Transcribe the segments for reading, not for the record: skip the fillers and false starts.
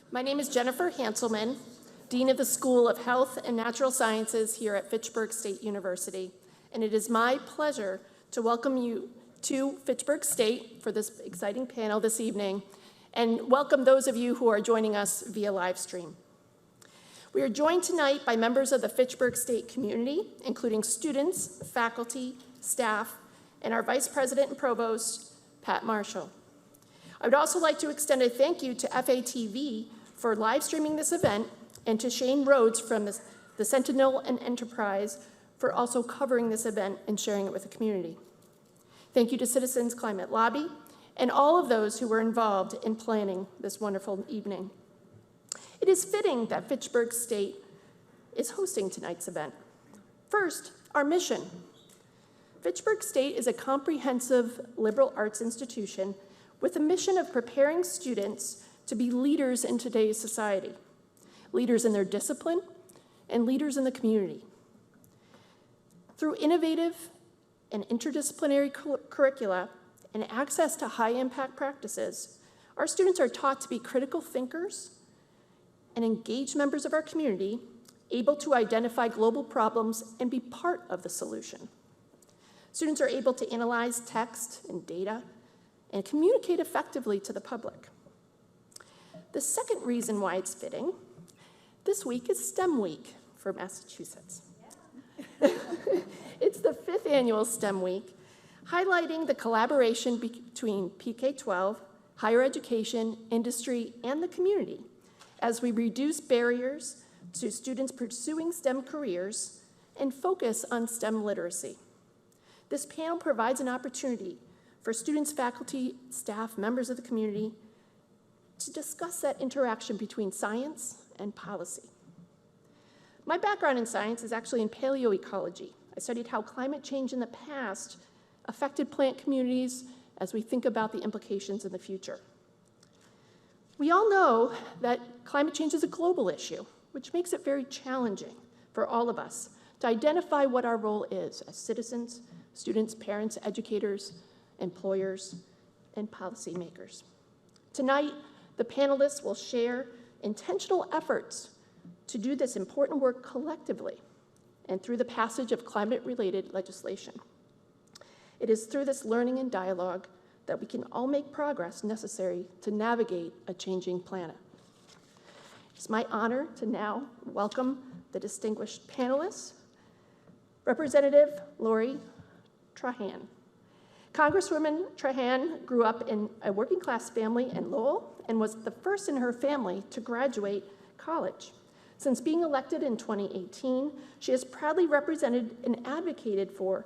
My name is Jennifer Hanselman, Dean of the School of Health and Natural Sciences here at Fitchburg State University, and it is my pleasure to welcome you to Fitchburg State for this exciting panel this evening, and welcome those of you who are joining us via live stream. We are joined tonight by members of the Fitchburg State community, including students, faculty, staff, and our Vice President and Provost, Pat Marshall. I would also like to extend a thank you to FATV for live streaming this event, and to Shane Rhodes from the Sentinel and Enterprise for also covering this event and sharing it with the community. Thank you to Citizens Climate Lobby and all of those who were involved in planning this wonderful evening. It is fitting that Fitchburg State is hosting tonight's event. First, our mission. Fitchburg State is a comprehensive liberal arts institution with a mission of preparing students to be leaders in today's society, leaders in their discipline, and leaders in the community. Through innovative and interdisciplinary curricula and access to high-impact practices, our students are taught to be critical thinkers and engaged members of our community, able to identify global problems and be part of the solution. Students are able to analyze text and data and communicate effectively to the public. The second reason why it's fitting, this week is STEM Week for Massachusetts. It's the 5th annual STEM Week, highlighting the collaboration between PK-12, higher education, industry, and the community as we reduce barriers to students pursuing STEM careers and focus on STEM literacy. This panel provides an opportunity for students, faculty, staff, members of the community to discuss that interaction between science and policy. My background in science is actually in paleoecology. I studied how climate change in the past affected plant communities as we think about the implications in the future. We all know that climate change is a global issue, which makes it very challenging for all of us to identify what our role is as citizens, students, parents, educators, employers, and policymakers. Tonight, the panelists will share intentional efforts to do this important work collectively and through the passage of climate-related legislation. It is through this learning and dialogue that we can all make progress necessary to navigate a changing planet. It's my honor to now welcome the distinguished panelists. Representative Lori Trahan. Congresswoman Trahan grew up in a working-class family in Lowell and was the first in her family to graduate college. Since being elected in 2018, she has proudly represented and advocated for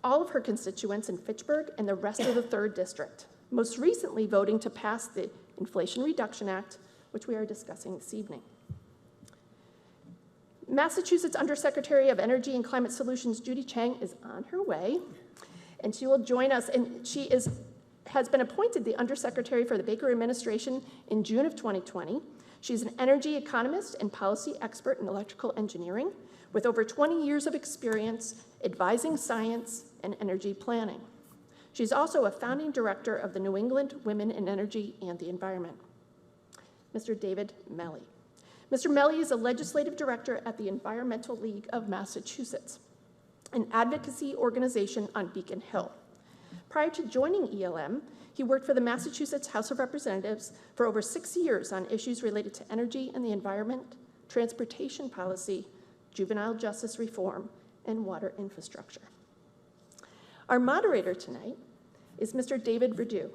all of her constituents in Fitchburg and the rest of the 3rd District, most recently voting to pass the Inflation Reduction Act, which we are discussing this evening. Massachusetts Undersecretary of Energy and Climate Solutions, Judy Chang, is on her way, and she will join us, and she has been appointed the Undersecretary for the Baker administration in June of 2020. She's an energy economist and policy expert in electrical engineering with over 20 years of experience advising science and energy planning. She's also a founding director of the New England Women in Energy and the Environment. Mr. David Melly. Mr. Melly is a legislative director at the Environmental League of Massachusetts, an advocacy organization on Beacon Hill. Prior to joining ELM, he worked for the Massachusetts House of Representatives for over 6 years on issues related to energy and the environment, transportation policy, juvenile justice reform, and water infrastructure. Our moderator tonight is Mr. David Radu.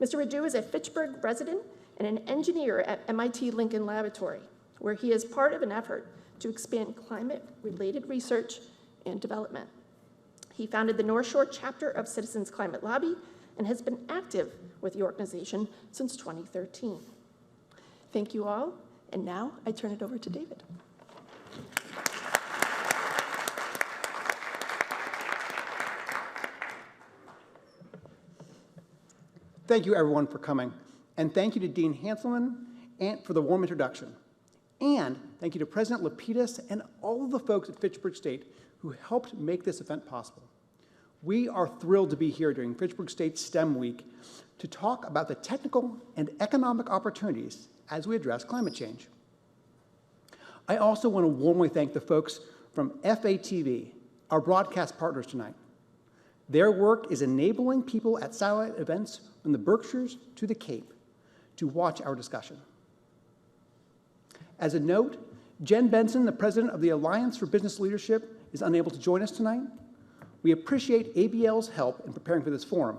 Mr. Radu is a Fitchburg resident and an engineer at MIT Lincoln Laboratory, where he is part of an effort to expand climate-related research and development. He founded the North Shore chapter of Citizens Climate Lobby and has been active with the organization since 2013. Thank you all, and now I turn it over to David. Thank you, everyone, for coming. And thank you to Dean Hanselman for the warm introduction. And thank you to President Lapidus and all of the folks at Fitchburg State who helped make this event possible. We are thrilled to be here during Fitchburg State STEM Week to talk about the technical and economic opportunities as we address climate change. I also want to warmly thank the folks from FATV, our broadcast partners tonight. Their work is enabling people at satellite events from the Berkshires to the Cape to watch our discussion. As a note, Jen Benson, the president of the Alliance for Business Leadership, is unable to join us tonight. We appreciate ABL's help in preparing for this forum,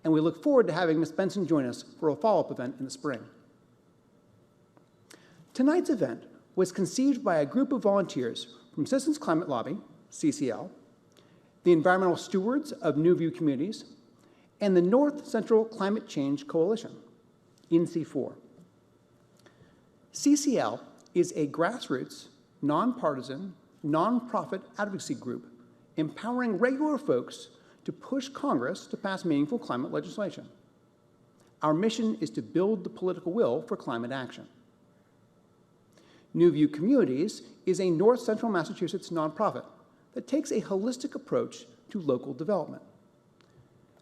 and we look forward to having Ms. Benson join us for a follow-up event in the spring. Tonight's event was conceived by a group of volunteers from Citizens Climate Lobby, CCL, the Environmental Stewards of New View Communities, and the North Central Climate Change Coalition, NC4. CCL is a grassroots, nonpartisan, nonprofit advocacy group empowering regular folks to push Congress to pass meaningful climate legislation. Our mission is to build the political will for climate action. New View Communities is a North Central Massachusetts nonprofit that takes a holistic approach to local development.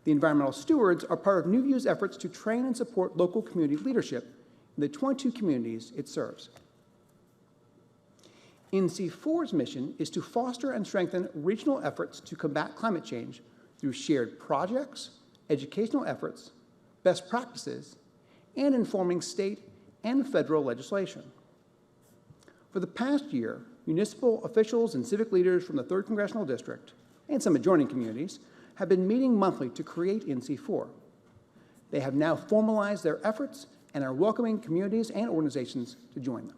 The environmental stewards are part of New View's efforts to train and support local community leadership in the 22 communities it serves. NC4's mission is to foster and strengthen regional efforts to combat climate change through shared projects, educational efforts, best practices, and informing state and federal legislation. For the past year, municipal officials and civic leaders from the 3rd Congressional District and some adjoining communities have been meeting monthly to create NC4. They have now formalized their efforts and are welcoming communities and organizations to join them.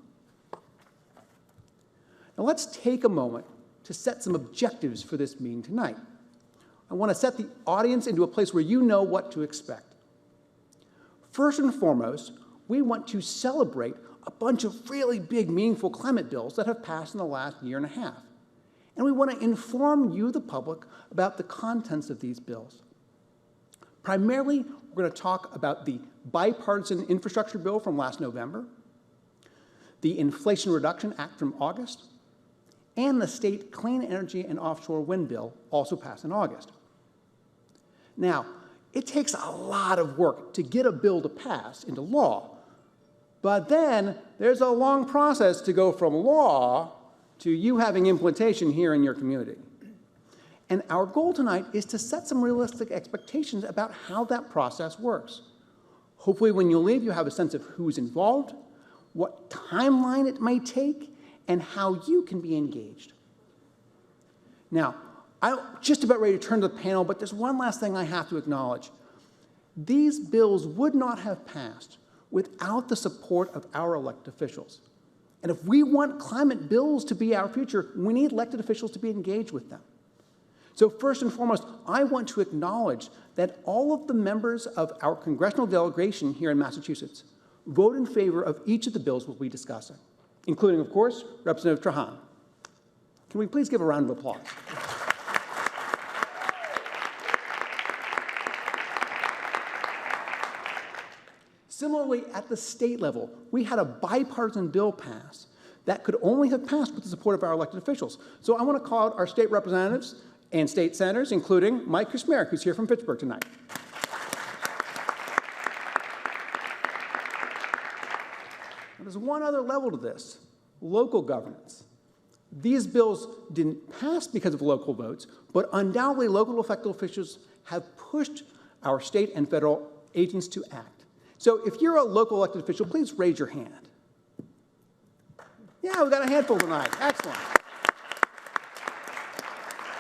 Now let's take a moment to set some objectives for this meeting tonight. I want to set the audience into a place where you know what to expect. First and foremost, we want to celebrate a bunch of really big, meaningful climate bills that have passed in the last year and a half. And we want to inform you, the public, about the contents of these bills. Primarily, we're going to talk about the bipartisan infrastructure bill from last November, the Inflation Reduction Act from August, and the state clean energy and offshore wind bill, also passed in August. Now, it takes a lot of work to get a bill to pass into law, but then there's a long process to go from law to you having implementation here in your community. And our goal tonight is to set some realistic expectations about how that process works. Hopefully when you leave, you have a sense of who's involved, what timeline it may take, and how you can be engaged. Now, I'm just about ready to turn to the panel, but there's one last thing I have to acknowledge. These bills would not have passed without the support of our elected officials. And if we want climate bills to be our future, we need elected officials to be engaged with them. So first and foremost, I want to acknowledge that all of the members of our congressional delegation here in Massachusetts vote in favor of each of the bills we'll be discussing, including, of course, Representative Trahan. Can we please give a round of applause? Similarly, at the state level, we had a bipartisan bill pass that could only have passed with the support of our elected officials. So I want to call out our state representatives and state senators, including Mike Kushmerek, who's here from Fitchburg tonight. There's one other level to this, local governance. These bills didn't pass because of local votes, but undoubtedly local elected officials have pushed our state and federal agents to act. So if you're a local elected official, please raise your hand. Yeah, we've got a handful tonight. Excellent.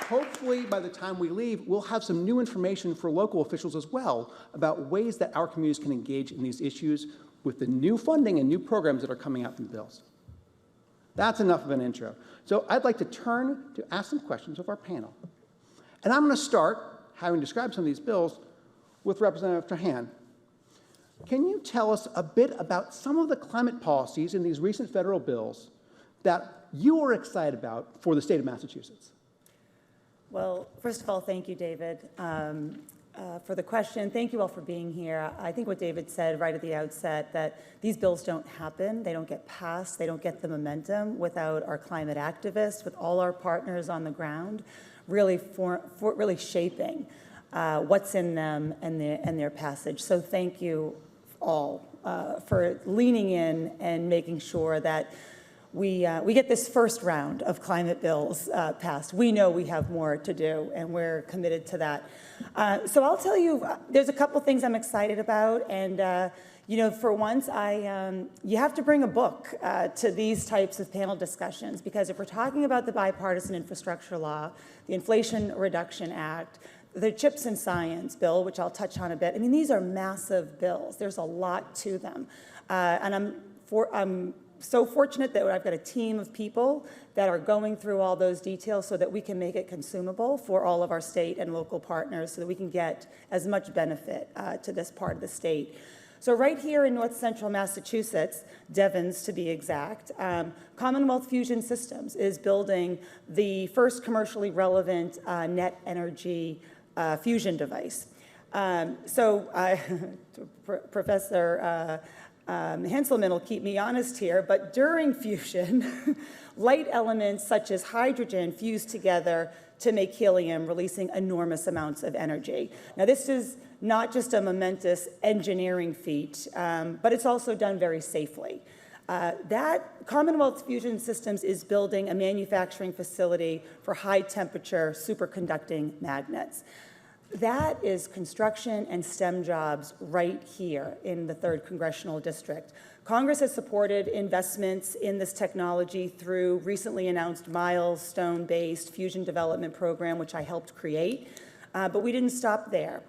Hopefully, by the time we leave, we'll have some new information for local officials as well about ways that our communities can engage in these issues with the new funding and new programs that are coming out from the bills. That's enough of an intro. So I'd like to turn to ask some questions of our panel. And I'm going to start, having described some of these bills, with Representative Trahan. Can you tell us a bit about some of the climate policies in these recent federal bills that you are excited about for the state of Massachusetts? Well, first of all, thank you, David, for the question. Thank you all for being here. I think what David said right at the outset, that these bills don't happen, they don't get passed, they don't get the momentum without our climate activists, with all our partners on the ground, really shaping what's in them and their passage. So thank you all for leaning in and making sure that we get this first round of climate bills passed. We know we have more to do, and we're committed to that. So I'll tell you, there's a couple things I'm excited about, and you know, for once, you have to bring a book to these types of panel discussions, because if we're talking about the bipartisan infrastructure law, the Inflation Reduction Act, the CHIPS and Science bill, which I'll touch on a bit, I mean, these are massive bills. There's a lot to them. And I'm so fortunate that I've got a team of people that are going through all those details so that we can make it consumable for all of our state and local partners so that we can get as much benefit to this part of the state. So right here in north central Massachusetts, Devons to be exact, Commonwealth Fusion Systems is building the first commercially relevant net energy fusion device. Professor Hanselman will keep me honest here, but during fusion, light elements such as hydrogen fuse together to make helium, releasing enormous amounts of energy. Now, this is not just a momentous engineering feat, but it's also done very safely. That Commonwealth Fusion Systems is building a manufacturing facility for high-temperature superconducting magnets. That is construction and STEM jobs right here in the 3rd Congressional District. Congress has supported investments in this technology through recently announced milestone-based fusion development program, which I helped create, but we didn't stop there.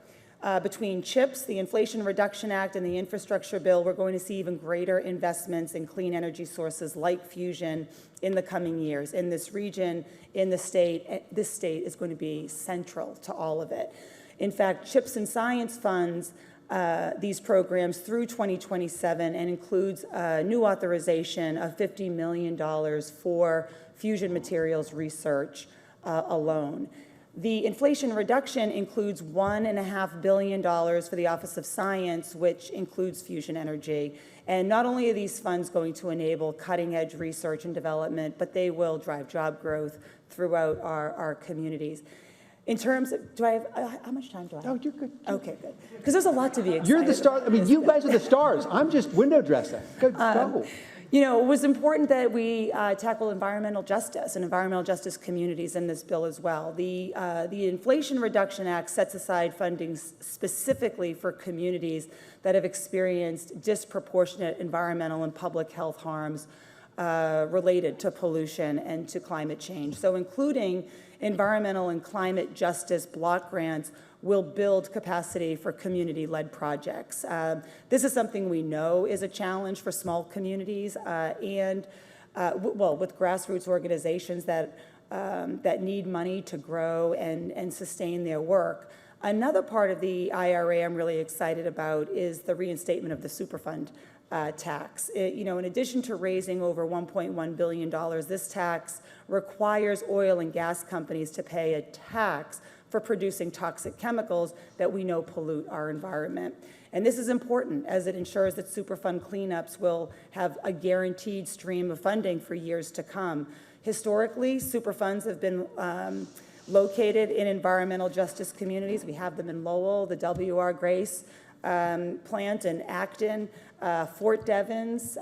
Between CHIPS, the Inflation Reduction Act, and the infrastructure bill, we're going to see even greater investments in clean energy sources like fusion in the coming years. In this region, in the state, this state is going to be central to all of it. In fact, CHIPS and Science funds these programs through 2027 and includes a new authorization of $50 million for fusion materials research alone. The Inflation Reduction includes $1.5 billion for the Office of Science, which includes fusion energy. And not only are these funds going to enable cutting-edge research and development, but they will drive job growth throughout our communities. In terms of, how much time do I have? Oh, you're good. Okay, good. Because there's a lot to be excited You're the star. about. I mean, you guys are the stars. I'm just window dressing. Go. You know, it was important that we tackle environmental justice and environmental justice communities in this bill as well. The Inflation Reduction Act sets aside funding specifically for communities that have experienced disproportionate environmental and public health harms related to pollution and to climate change. So including environmental and climate justice block grants will build capacity for community-led projects. This is something we know is a challenge for small communities and, with grassroots organizations that need money to grow and sustain their work. Another part of the IRA I'm really excited about is the reinstatement of the Superfund tax. In addition to raising over $1.1 billion, this tax requires oil and gas companies to pay a tax for producing toxic chemicals that we know pollute our environment. And this is important as it ensures that Superfund cleanups will have a guaranteed stream of funding for years to come. Historically, Superfunds have been located in environmental justice communities. We have them in Lowell, the W.R. Grace plant in Acton, Fort Devens.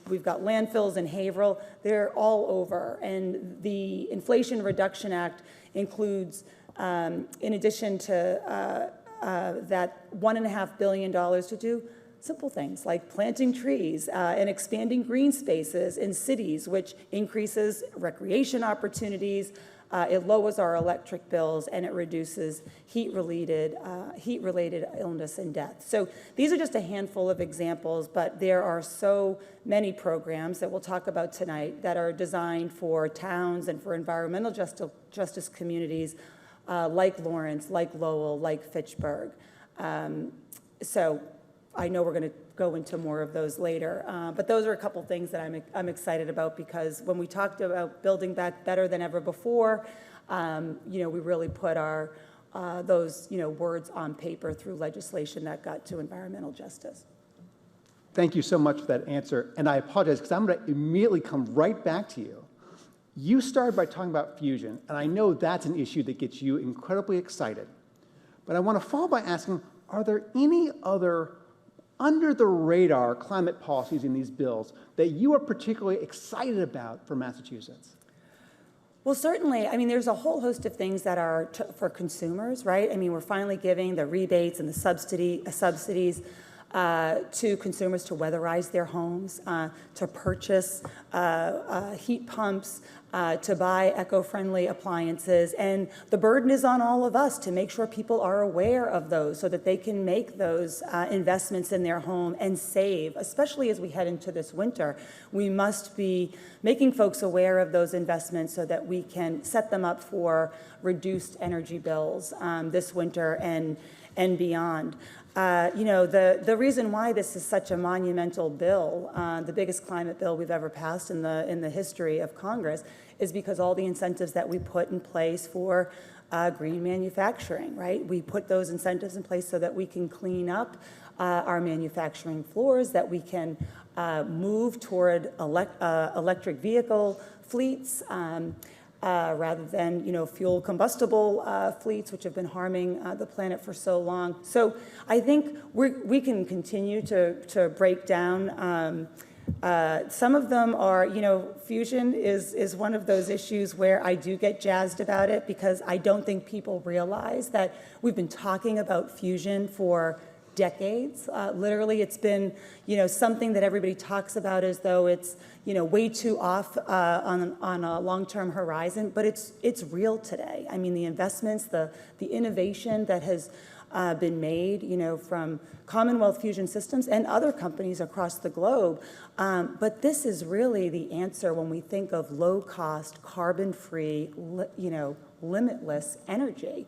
We've got landfills in Haverhill. They're all over. And the Inflation Reduction Act includes, in addition to that $1.5 billion to do simple things like planting trees and expanding green spaces in cities, which increases recreation opportunities. It lowers our electric bills, and it reduces heat-related illness and death. So these are just a handful of examples, but there are so many programs that we'll talk about tonight that are designed for towns and for environmental justice communities like Lawrence, like Lowell, like Fitchburg. So I know we're going to go into more of those later, but those are a couple things that I'm excited about, because when we talked about building back better than ever before, we really put our those words on paper through legislation that got to environmental justice. Thank you so much for that answer, and I apologize because I'm going to immediately come right back to you. You started by talking about fusion, and I know that's an issue that gets you incredibly excited. But I want to follow by asking, are there any other under-the-radar climate policies in these bills that you are particularly excited about for Massachusetts? Well, certainly. I mean, there's a whole host of things that are for consumers, right? I mean, we're finally giving the rebates and the subsidies to consumers to weatherize their homes, to purchase heat pumps, to buy eco-friendly appliances. And the burden is on all of us to make sure people are aware of those so that they can make those investments in their home and save, especially as we head into this winter. We must be making folks aware of those investments so that we can set them up for reduced energy bills this winter and beyond. The reason why this is such a monumental bill, the biggest climate bill we've ever passed in the history of Congress, is because all the incentives that we put in place for green manufacturing, right? We put those incentives in place so that we can clean up our manufacturing floors, that we can move toward electric vehicle fleets, rather than fuel combustible fleets, which have been harming the planet for so long. So I think we can continue to break down. Some of them are, fusion is one of those issues where I do get jazzed about it because I don't think people realize that we've been talking about fusion for decades. Literally, it's been, something that everybody talks about as though it's, way too off on a long-term horizon, but it's real today. I mean, the investments, the innovation that has been made, from Commonwealth Fusion Systems and other companies across the globe. But this is really the answer when we think of low-cost, carbon-free, limitless energy.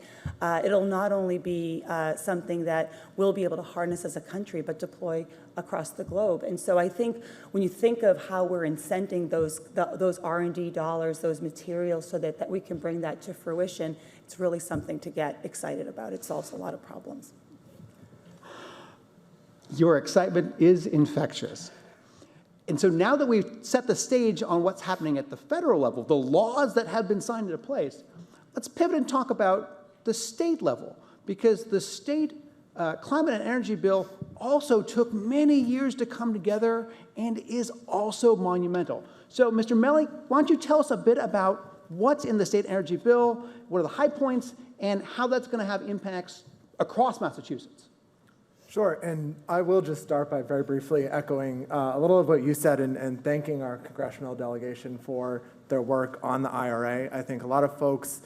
It'll not only be something that we'll be able to harness as a country, but deploy across the globe. And so I think when you think of how we're incenting those R&D dollars, those materials, so that we can bring that to fruition, it's really something to get excited about. It solves a lot of problems. Your excitement is infectious. And so now that we've set the stage on what's happening at the federal level, the laws that have been signed into place, let's pivot and talk about the state level, because the state climate and energy bill also took many years to come together and is also monumental. So, Mr. Melly, why don't you tell us a bit about what's in the state energy bill, what are the high points, and how that's going to have impacts across Massachusetts? Sure, and I will just start by very briefly echoing a little of what you said and thanking our congressional delegation for their work on the IRA. I think a lot of folks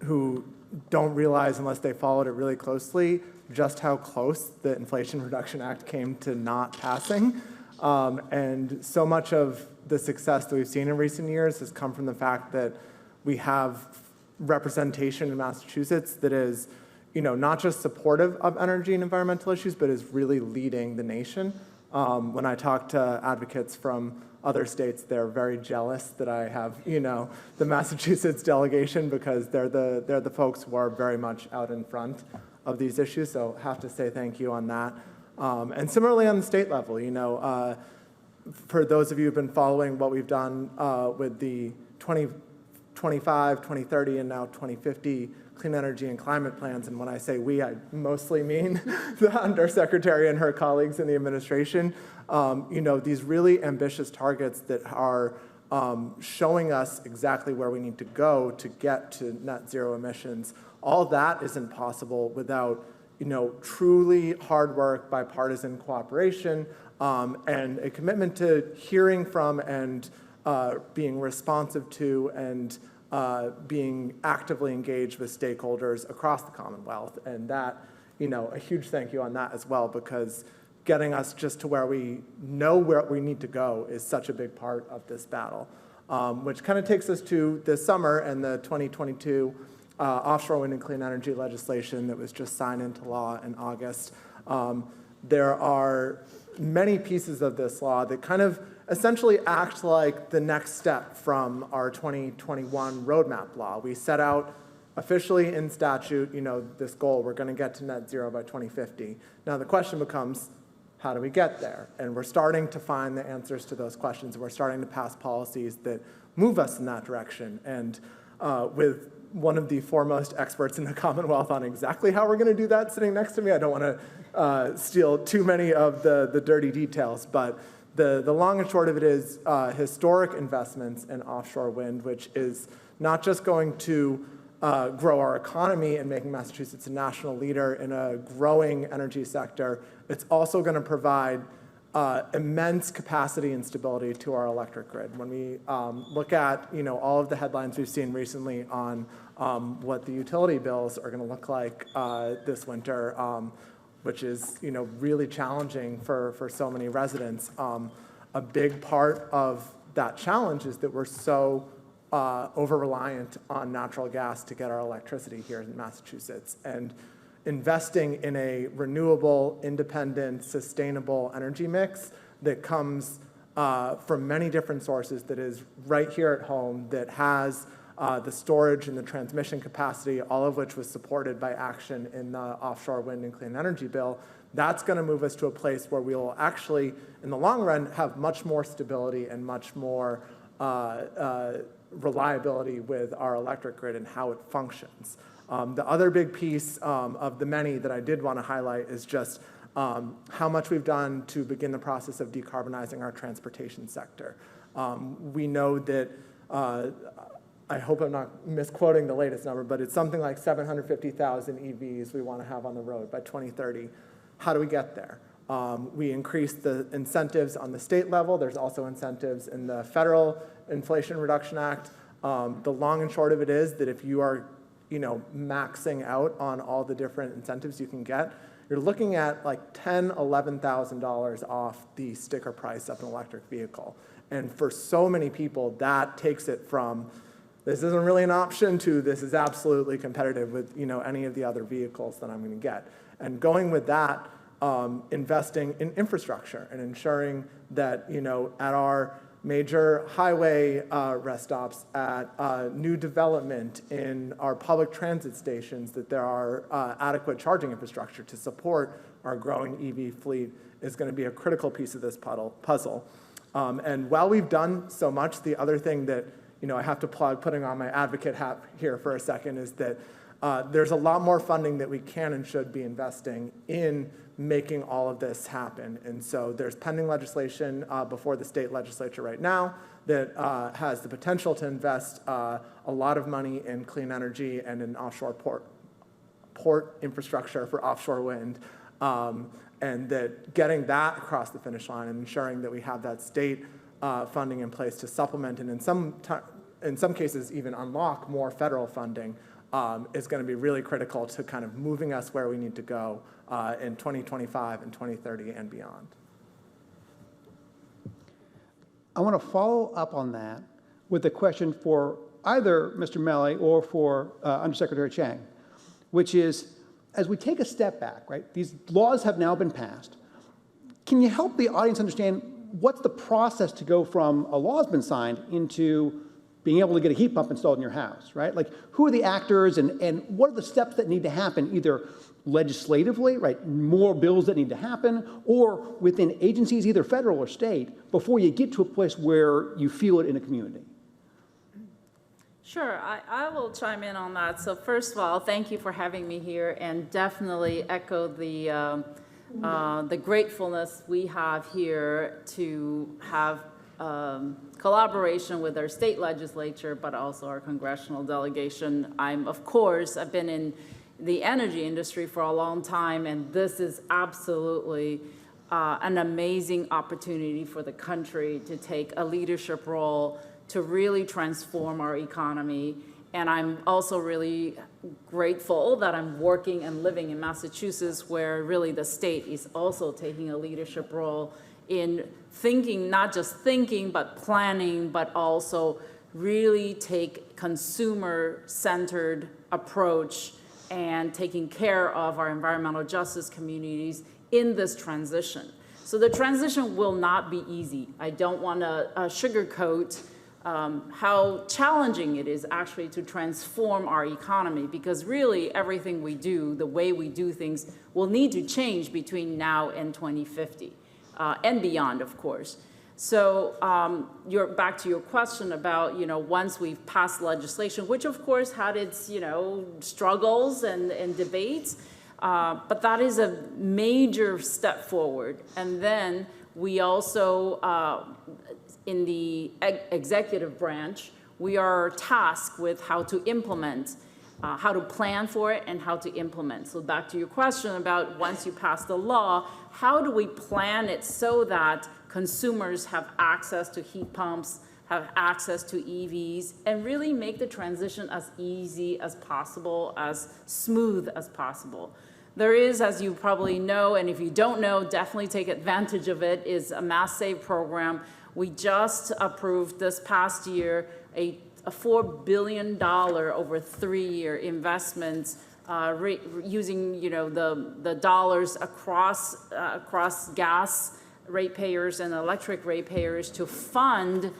who don't realize, unless they followed it really closely, just how close the Inflation Reduction Act came to not passing. And so much of the success that we've seen in recent years has come from the fact that we have representation in Massachusetts that is not just supportive of energy and environmental issues, but is really leading the nation. When I talk to advocates from other states, they're very jealous that I have, the Massachusetts delegation, because they're the folks who are very much out in front of these issues. So have to say thank you on that. And similarly on the state level, for those of you who've been following what we've done with the 2025, 2030, and now 2050 clean energy and climate plans, and when I say we, I mostly mean the Undersecretary and her colleagues in the administration, these really ambitious targets that are showing us exactly where we need to go to get to net zero emissions. All that isn't possible without, truly hard work, bipartisan cooperation, and a commitment to hearing from and being responsive to and being actively engaged with stakeholders across the Commonwealth. And that, a huge thank you on that as well, because getting us just to where we know where we need to go is such a big part of this battle, which kind of takes us to this summer and the 2022 offshore wind and clean energy legislation that was just signed into law in August. There are many pieces of this law that kind of essentially act like the next step from our 2021 roadmap law. We set out officially in statute, this goal, we're going to get to net zero by 2050. Now the question becomes, How do we get there? And we're starting to find the answers to those questions. We're starting to pass policies that move us in that direction. And with one of the foremost experts in the Commonwealth on exactly how we're going to do that sitting next to me, I don't want to steal too many of the dirty details, but the long and short of it is historic investments in offshore wind, which is not just going to grow our economy and making Massachusetts a national leader in a growing energy sector, it's also going to provide immense capacity and stability to our electric grid. When we look at all of the headlines we've seen recently on what the utility bills are going to look like this winter, which is really challenging for so many residents. A big part of that challenge is that we're so over-reliant on natural gas to get our electricity here in Massachusetts. And investing in a renewable, independent, sustainable energy mix that comes from many different sources, that is right here at home, that has the storage and the transmission capacity, all of which was supported by action in the offshore wind and clean energy bill, that's going to move us to a place where we will actually, in the long run, have much more stability and much more reliability with our electric grid and how it functions. The other big piece of the many that I did want to highlight is just how much we've done to begin the process of decarbonizing our transportation sector. We know that, I hope I'm not misquoting the latest number, but it's something like 750,000 EVs we want to have on the road by 2030. How do we get there? We increased the incentives on the state level. There's also incentives in the federal Inflation Reduction Act. The long and short of it is that if you are maxing out on all the different incentives you can get, you're looking at like $10,000, $11,000 off the sticker price of an electric vehicle. And for so many people, that takes it from this isn't really an option to this is absolutely competitive with any of the other vehicles that I'm going to get. And going with that, investing in infrastructure and ensuring that at our major highway rest stops, at new development in our public transit stations, that there are adequate charging infrastructure to support our growing EV fleet is going to be a critical piece of this puzzle. And while we've done so much, the other thing that I have to plug, putting on my advocate hat here for a second, is that there's a lot more funding that we can and should be investing in making all of this happen. And so there's pending legislation before the state legislature right now that has the potential to invest a lot of money in clean energy and in offshore port infrastructure for offshore wind. And that getting that across the finish line and ensuring that we have that state funding in place to supplement and in some cases even unlock more federal funding is going to be really critical to kind of moving us where we need to go in 2025 and 2030 and beyond. I want to follow up on that with a question for either Mr. Melly or for Undersecretary Chang, which is, as we take a step back, right, these laws have now been passed. Can you help the audience understand what's the process to go from a law has been signed into being able to get a heat pump installed in your house, right? Like, who are the actors and what are the steps that need to happen, either legislatively, right, more bills that need to happen, or within agencies, either federal or state, before you get to a place where you feel it in a community? Sure, I will chime in on that. So first of all, thank you for having me here, and definitely echo the gratefulness we have here to have collaboration with our state legislature, but also our congressional delegation. I've been in the energy industry for a long time, and this is absolutely an amazing opportunity for the country to take a leadership role to really transform our economy. And I'm also really grateful that I'm working and living in Massachusetts, where really the state is also taking a leadership role in thinking, not just thinking, but planning, but also really take consumer-centered approach and taking care of our environmental justice communities in this transition. So the transition will not be easy. I don't want to sugarcoat how challenging it is actually to transform our economy, because really everything we do, the way we do things, will need to change between now and 2050 and beyond, of course. So back to your question about, once we've passed legislation, which of course had its, struggles and debates, but that is a major step forward. And then we also, in the executive branch, we are tasked with how to implement, how to plan for it and how to implement. So back to your question about once you pass the law, how do we plan it so that consumers have access to heat pumps, have access to EVs, and really make the transition as easy as possible, as smooth as possible. There is, as you probably know, and if you don't know, definitely take advantage of it, is a Mass Save program. We just approved this past year a $4 billion over 3-year investment using the dollars across gas ratepayers and electric ratepayers to fund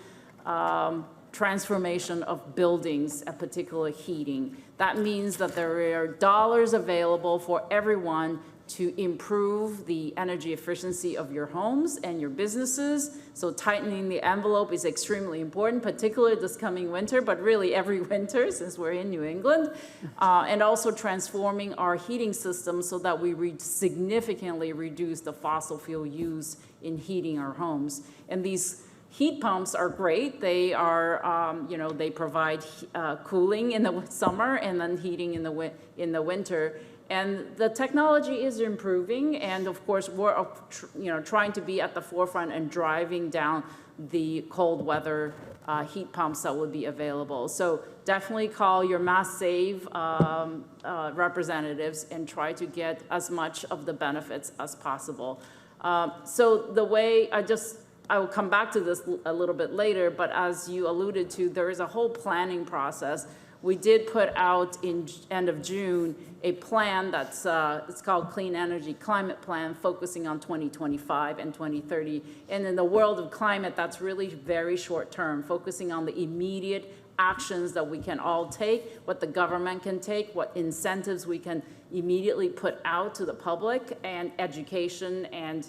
transformation of buildings, particularly heating. That means that there are dollars available for everyone to improve the energy efficiency of your homes and your businesses. So tightening the envelope is extremely important, particularly this coming winter, but really every winter since we're in New England. And also transforming our heating system so that we significantly reduce the fossil fuel use in heating our homes. And these heat pumps are great. They are, they provide cooling in the summer and then heating in the winter. And the technology is improving, and of course we're trying to be at the forefront and driving down the cold weather heat pumps that would be available. So definitely call your Mass Save representatives and try to get as much of the benefits as possible. So the way I will come back to this a little bit later, but as you alluded to, there is a whole planning process. We did put out in end of June a plan that's it's called Clean Energy Climate Plan, focusing on 2025 and 2030. And in the world of climate, that's really very short term, focusing on the immediate actions that we can all take, what the government can take, what incentives we can immediately put out to the public, and education and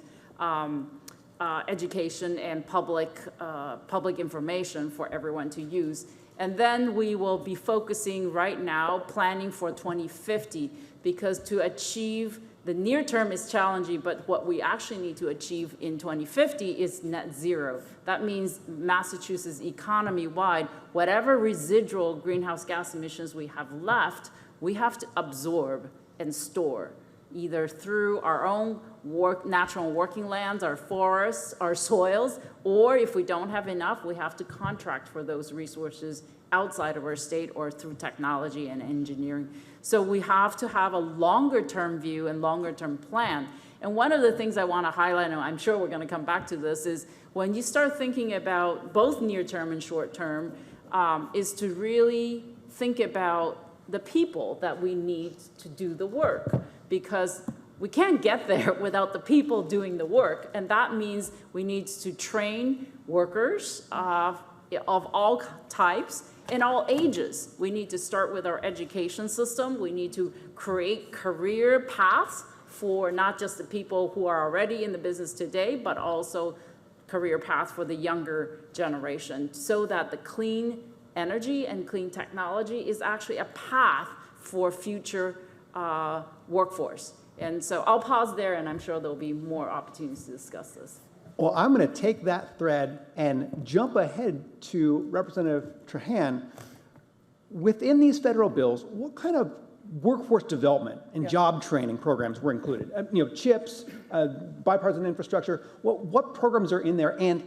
public information for everyone to use. And then we will be focusing right now, planning for 2050, because to achieve, the near term is challenging, but what we actually need to achieve in 2050 is net zero. That means Massachusetts economy-wide, whatever residual greenhouse gas emissions we have left, we have to absorb and store, either through our own natural working lands, our forests, our soils, or if we don't have enough, we have to contract for those resources outside of our state or through technology and engineering. So we have to have a longer term view and longer term plan. And one of the things I want to highlight, and I'm sure we're going to come back to this, is when you start thinking about both near term and short term, is to really think about the people that we need to do the work, because we can't get there without the people doing the work. And that means we need to train workers of all types in all ages. We need to start with our education system. We need to create career paths for not just the people who are already in the business today, but also career paths for the younger generation, so that the clean energy and clean technology is actually a path for future workforce. And so I'll pause there, and I'm sure there'll be more opportunities to discuss this. Well, I'm going to take that thread and jump ahead to Representative Trahan. Within these federal bills, what kind of workforce development and job training programs were included? CHIPS, bipartisan infrastructure. What programs are in there, and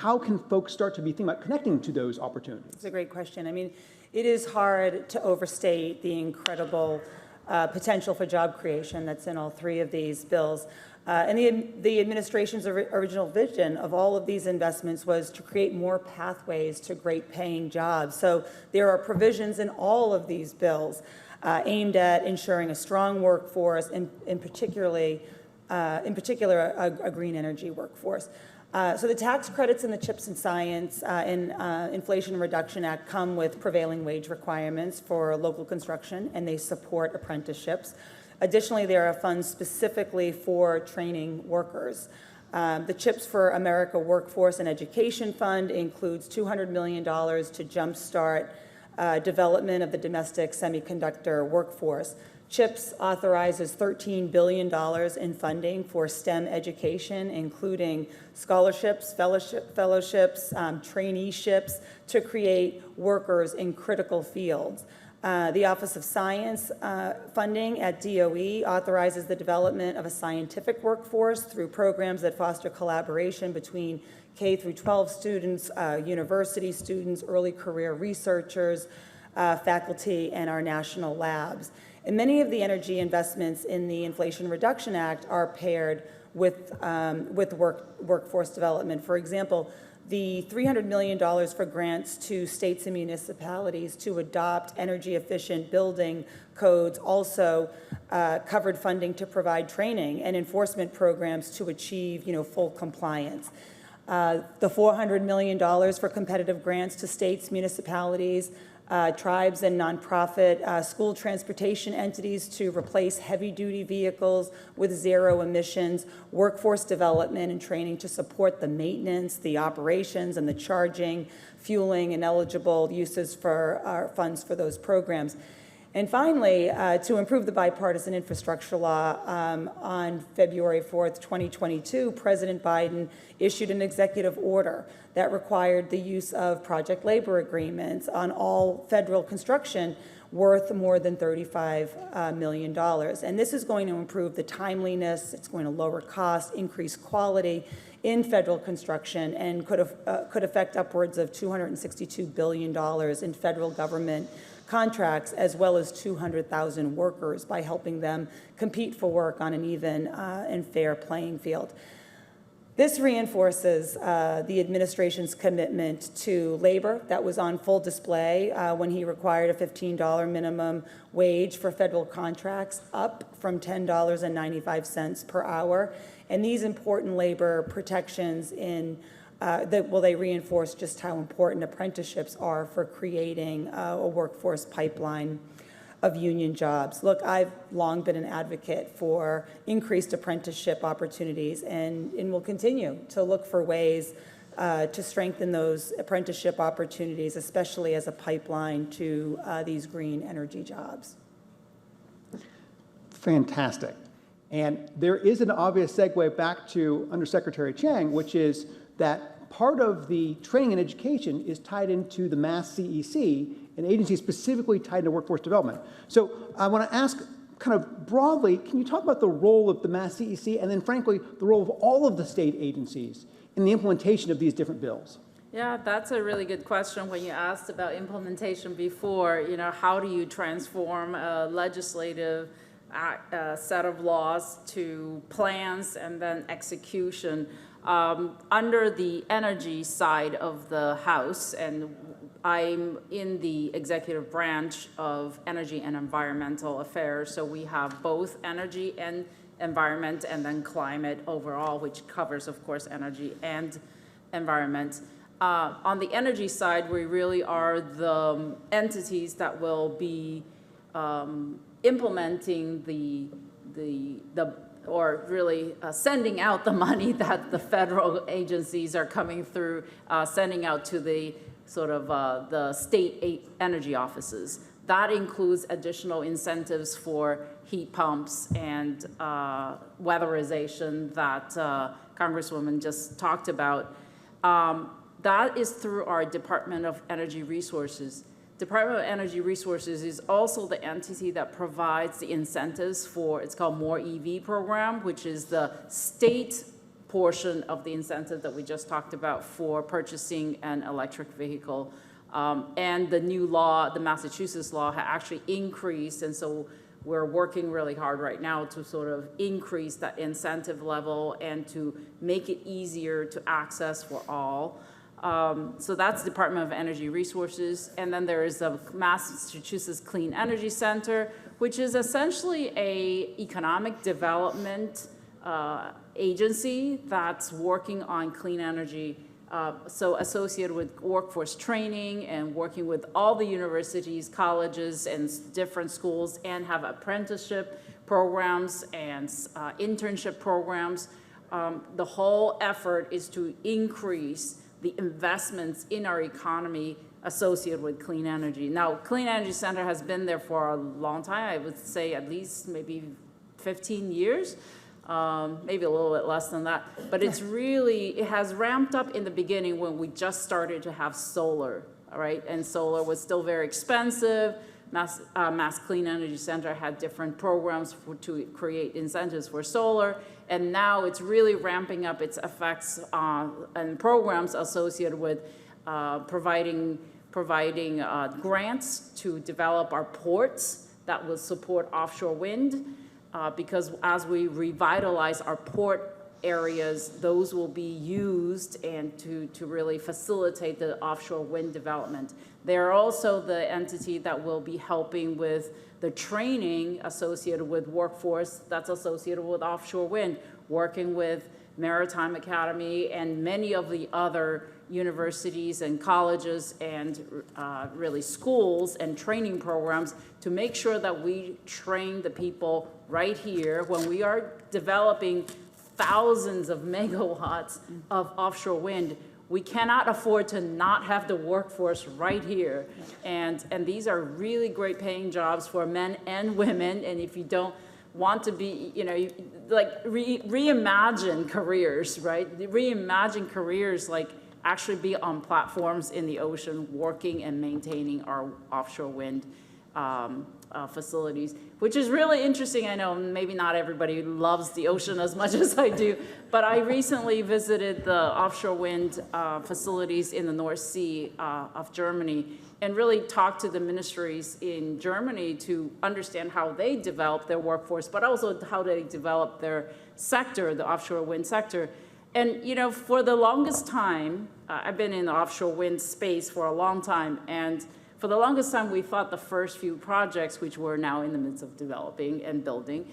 how can folks start to be thinking about connecting to those opportunities? It's a great question. I mean, it is hard to overstate the incredible potential for job creation that's in all three of these bills. And the administration's original vision of all of these investments was to create more pathways to great paying jobs. So there are provisions in all of these bills aimed at ensuring a strong workforce, and particularly in particular, a green energy workforce. So the tax credits in the CHIPS and Science and Inflation Reduction Act come with prevailing wage requirements for local construction, and they support apprenticeships. Additionally, there are funds specifically for training workers. The CHIPS for America Workforce and Education Fund includes $200 million to jumpstart development of the domestic semiconductor workforce. CHIPS authorizes $13 billion in funding for STEM education, including scholarships, fellowships, traineeships, to create workers in critical fields. The Office of Science funding at DOE authorizes the development of a scientific workforce through programs that foster collaboration between K through 12 students, university students, early career researchers, faculty, and our national labs. And many of the energy investments in the Inflation Reduction Act are paired with workforce development. For example, the $300 million for grants to states and municipalities to adopt energy-efficient building codes also covered funding to provide training and enforcement programs to achieve, full compliance. The $400 million for competitive grants to states, municipalities, tribes and nonprofit school transportation entities to replace heavy-duty vehicles with zero emissions, workforce development and training to support the maintenance, the operations, and the charging, fueling, and eligible uses for our funds for those programs. And finally, to improve the bipartisan infrastructure law, on February 4th, 2022, President Biden issued an executive order that required the use of project labor agreements on all federal construction worth more than $35 million. And this is going to improve the timeliness, it's going to lower costs, increase quality in federal construction, and could affect upwards of $262 billion in federal government contracts, as well as 200,000 workers, by helping them compete for work on an even and fair playing field. This reinforces the administration's commitment to labor that was on full display when he required a $15 minimum wage for federal contracts, up from $10.95 per hour. And these important labor protections they reinforce just how important apprenticeships are for creating a workforce pipeline of union jobs. Look, I've long been an advocate for increased apprenticeship opportunities and will continue to look for ways to strengthen those apprenticeship opportunities, especially as a pipeline to these green energy jobs. Fantastic. And there is an obvious segue back to Undersecretary Chang, which is that part of the training and education is tied into the Mass CEC, an agency specifically tied to workforce development. So I want to ask kind of broadly, can you talk about the role of the Mass CEC and then frankly, the role of all of the state agencies in the implementation of these different bills? Yeah, that's a really good question. When you asked about implementation before, how do you transform a legislative set of laws to plans and then execution? Under the energy side of the House, and I'm in the executive branch of Energy and Environmental Affairs, so we have both energy and environment and then climate overall, which covers, of course, energy and environment. On the energy side, we really are the entities that will be implementing sending out the money that the federal agencies are coming through, sending out to the sort of the state energy offices. That includes additional incentives for heat pumps and weatherization that Congresswoman just talked about. That is through our Department of Energy Resources. Department of Energy Resources is also the entity that provides the incentives for, it's called More EV program, which is the state portion of the incentive that we just talked about for purchasing an electric vehicle. And the new law, the Massachusetts law, had actually increased, and so we're working really hard right now to sort of increase that incentive level and to make it easier to access for all. So that's Department of Energy Resources. And then there is the Massachusetts Clean Energy Center, which is essentially a economic development agency that's working on clean energy, so associated with workforce training and working with all the universities, colleges, and different schools, and have apprenticeship programs and internship programs. The whole effort is to increase the investments in our economy associated with clean energy. Now, Clean Energy Center has been there for a long time. I would say at least maybe 15 years. Maybe a little bit less than that, but it has ramped up in the beginning when we just started to have solar, all right? And solar was still very expensive. Mass Clean Energy Center had different programs to create incentives for solar, and now it's really ramping up its effects and programs associated with providing grants to develop our ports that will support offshore wind. Because as we revitalize our port areas, those will be used and to really facilitate the offshore wind development. They're also the entity that will be helping with the training associated with workforce that's associated with offshore wind, working with Maritime Academy and many of the other universities and colleges and really schools and training programs to make sure that we train the people right here when we are developing thousands of megawatts of offshore wind. We cannot afford to not have the workforce right here. And these are really great paying jobs for men and women. And if you don't want to be, like reimagine careers, right? Reimagine careers like actually be on platforms in the ocean working and maintaining our offshore wind facilities, which is really interesting. I know maybe not everybody loves the ocean as much as I do, but I recently visited the offshore wind facilities in the North Sea of Germany and really talked to the ministries in Germany to understand how they develop their workforce, but also how they develop their sector, the offshore wind sector. And, for the longest time, I've been in the offshore wind space for a long time, and for the longest time, we thought the first few projects, which we're now in the midst of developing and building,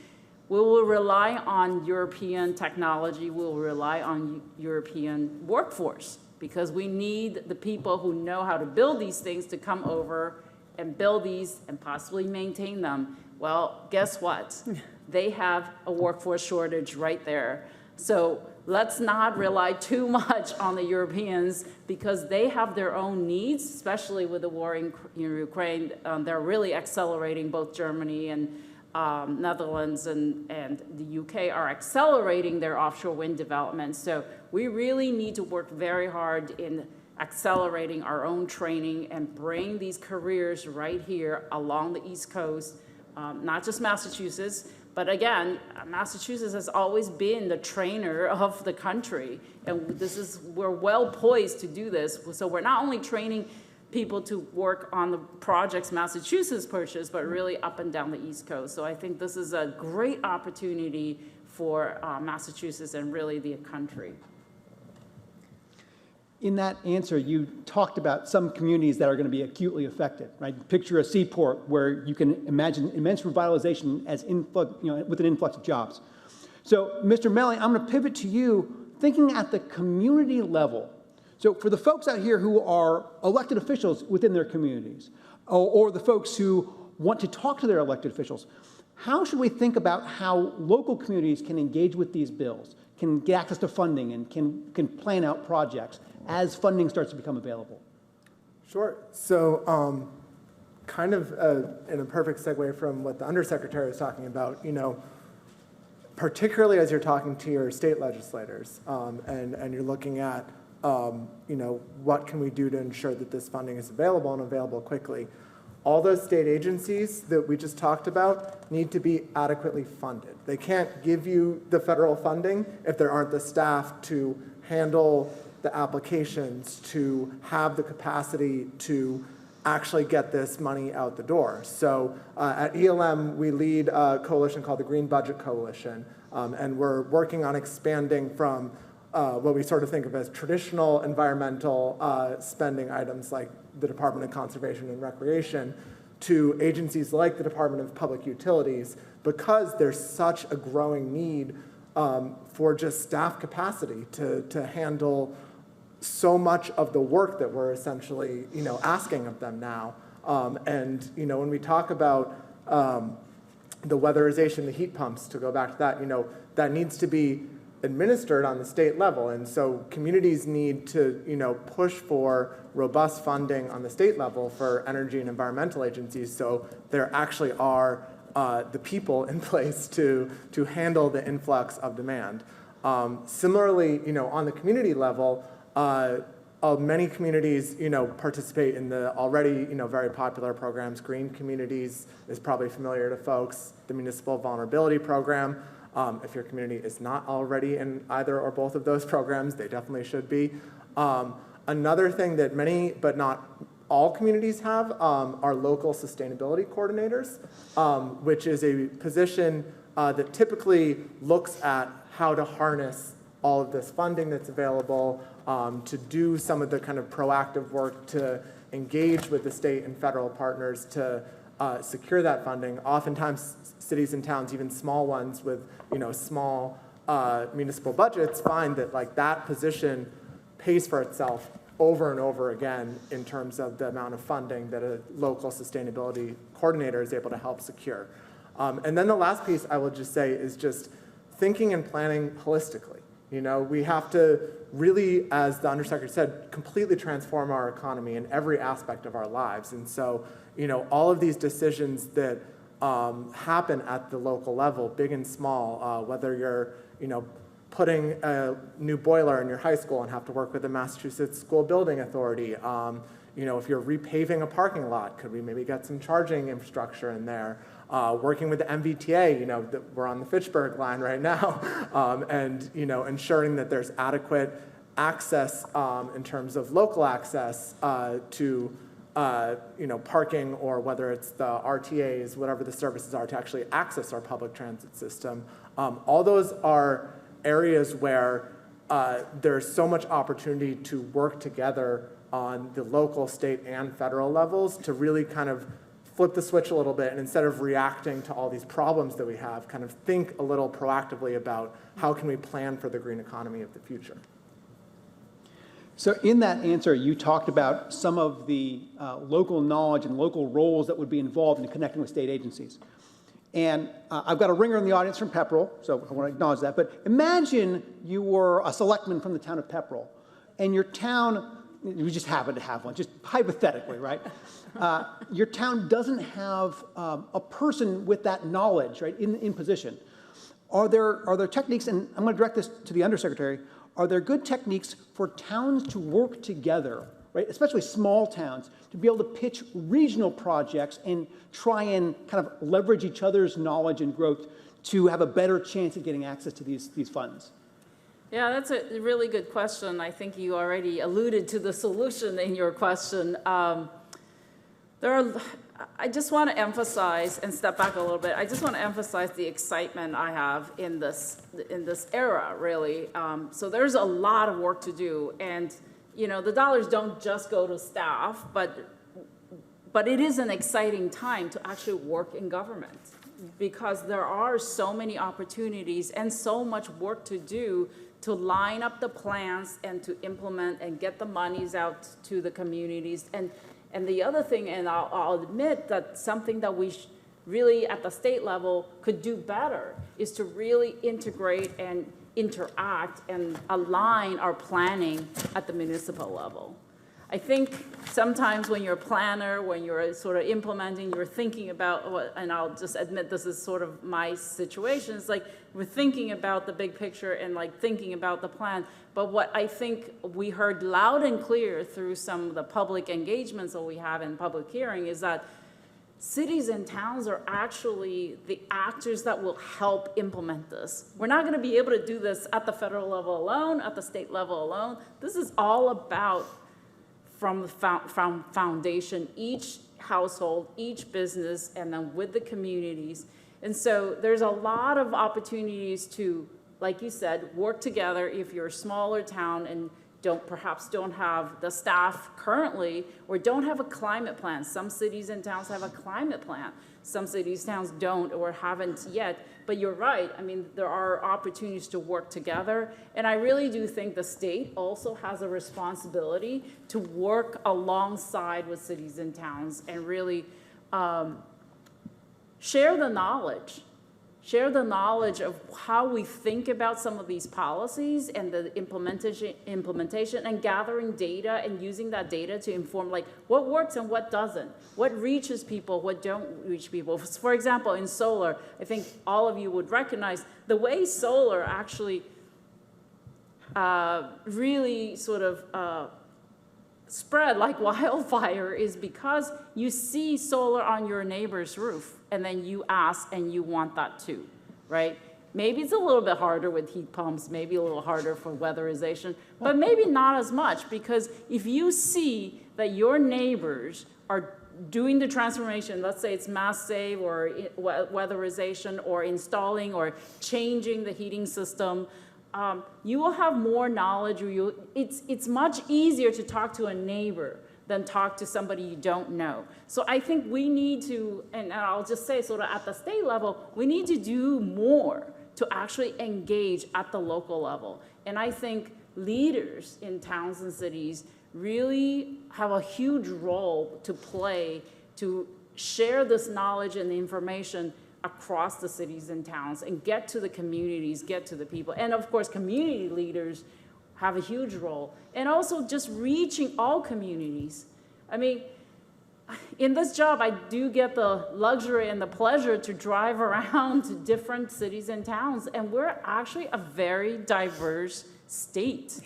we will rely on European technology, we will rely on European workforce, because we need the people who know how to build these things to come over and build these and possibly maintain them. Well, guess what? They have a workforce shortage right there. So let's not rely too much on the Europeans because they have their own needs, especially with the war in Ukraine. They're really accelerating. Both Germany and Netherlands and the UK are accelerating their offshore wind development. So we really need to work very hard in accelerating our own training and bring these careers right here along the East Coast, not just Massachusetts. But again, Massachusetts has always been the trainer of the country, and we're well poised to do this. So we're not only training people to work on the projects Massachusetts purchased, but really up and down the East Coast. So I think this is a great opportunity for Massachusetts and really the country. In that answer, you talked about some communities that are going to be acutely affected, right? Picture a seaport where you can imagine immense revitalization as with an influx of jobs. So, Mr. Melly, I'm going to pivot to you, thinking at the community level. So for the folks out here who are elected officials within their communities, or the folks who want to talk to their elected officials, how should we think about how local communities can engage with these bills, can get access to funding, and can plan out projects as funding starts to become available? Sure. So kind of in a perfect segue from what the Undersecretary was talking about, particularly as you're talking to your state legislators and you're looking at, what can we do to ensure that this funding is available and available quickly. All those state agencies that we just talked about need to be adequately funded. They can't give you the federal funding if there aren't the staff to handle the applications, to have the capacity to actually get this money out the door. So at ELM, we lead a coalition called the Green Budget Coalition, and we're working on expanding from what we sort of think of as traditional environmental spending items like the Department of Conservation and Recreation to agencies like the Department of Public Utilities, because there's such a growing need for just staff capacity to handle so much of the work that we're essentially, asking of them now. And, when we talk about the weatherization, the heat pumps, to go back to that, that needs to be administered on the state level. And so communities need to, push for robust funding on the state level for energy and environmental agencies, so there actually are the people in place to handle the influx of demand. Similarly, on the community level, many communities, participate in the already, very popular programs. Green Communities is probably familiar to folks. The Municipal Vulnerability Program. If your community is not already in either or both of those programs, they definitely should be. Another thing that many, but not all communities have, are local sustainability coordinators, which is a position that typically looks at how to harness all of this funding that's available, to do some of the kind of proactive work to engage with the state and federal partners to secure that funding. Oftentimes, cities and towns, even small ones with small municipal budgets, find that that position pays for itself over and over again in terms of the amount of funding that a local sustainability coordinator is able to help secure. And then the last piece I will just say is just thinking and planning holistically. We have to really, as the Undersecretary said, completely transform our economy in every aspect of our lives. And so, all of these decisions that happen at the local level, big and small, whether you're, putting a new boiler in your high school and have to work with the Massachusetts School Building Authority, if you're repaving a parking lot, could we maybe get some charging infrastructure in there? Working with the MBTA, that we're on the Fitchburg line right now, and ensuring that there's adequate access in terms of local access to parking, or whether it's the RTAs, whatever the services are, to actually access our public transit system. All those are areas where there's so much opportunity to work together on the local, state, and federal levels to really kind of flip the switch a little bit, and instead of reacting to all these problems that we have, kind of think a little proactively about how can we plan for the green economy of the future. So in that answer, you talked about some of the local knowledge and local roles that would be involved in connecting with state agencies. And I've got a ringer in the audience from Pepperell, so I want to acknowledge that. But imagine you were a selectman from the town of Pepperell, and your town, we just happen to have one, just hypothetically, right? Your town doesn't have a person with that knowledge, right, in position. Are there techniques, and I'm going to direct this to the Undersecretary, are there good techniques for towns to work together, right, especially small towns, to be able to pitch regional projects and try and kind of leverage each other's knowledge and growth to have a better chance of getting access to these funds? Yeah, that's a really good question. I think you already alluded to the solution in your question. I just want to emphasize, and step back a little bit, I just want to emphasize the excitement I have in this era, really. So there's a lot of work to do, and the dollars don't just go to staff, but it is an exciting time to actually work in government, because there are so many opportunities and so much work to do to line up the plans and to implement and get the monies out to the communities. And the other thing, and I'll admit that something that we really at the state level could do better, is to really integrate and interact and align our planning at the municipal level. I think sometimes when you're a planner, when you're sort of implementing, you're thinking about, and I'll just admit this is sort of my situation, it's like we're thinking about the big picture and thinking about the plan. But what I think we heard loud and clear through some of the public engagements that we have in public hearing is that cities and towns are actually the actors that will help implement this. We're not going to be able to do this at the federal level alone, at the state level alone. This is all about from the foundation, each household, each business, and then with the communities. And so there's a lot of opportunities to, like you said, work together if you're a smaller town and perhaps don't have the staff currently, or don't have a climate plan. Some cities and towns have a climate plan. Some cities and towns don't or haven't yet. But you're right, I mean, there are opportunities to work together. And I really do think the state also has a responsibility to work alongside with cities and towns and really share the knowledge of how we think about some of these policies and the implementation and gathering data and using that data to inform like what works and what doesn't, what reaches people, what don't reach people. For example, in solar, I think all of you would recognize the way solar actually really sort of spread like wildfire is because you see solar on your neighbor's roof and then you ask and you want that too, right? Maybe it's a little bit harder with heat pumps, maybe a little harder for weatherization, but maybe not as much, because if you see that your neighbors are doing the transformation, let's say it's mass save or weatherization or installing or changing the heating system, you will have more knowledge, or it's much easier to talk to a neighbor than talk to somebody you don't know. So I think we need to, and I'll just say sort of at the state level, we need to do more to actually engage at the local level. And I think leaders in towns and cities really have a huge role to play to share this knowledge and the information across the cities and towns and get to the communities, get to the people. And of course, community leaders have a huge role. And also just reaching all communities. I mean, in this job, I do get the luxury and the pleasure to drive around to different cities and towns, and we're actually a very diverse state.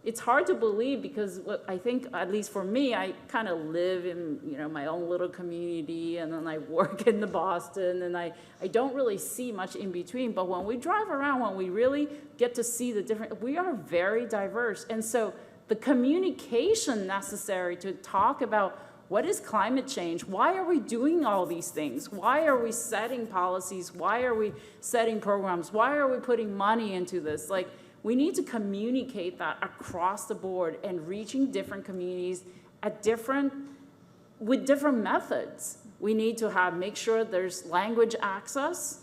It's hard to believe because what I think, at least for me, I kind of live in my own little community, and then I work in Boston, and I don't really see much in between. But when we drive around, when we really get to see the different, we are very diverse. And so the communication necessary to talk about what is climate change, why are we doing all these things, why are we setting policies, why are we setting programs, why are we putting money into this, like, we need to communicate that across the board and reaching different communities with different methods. We need to make sure there's language access.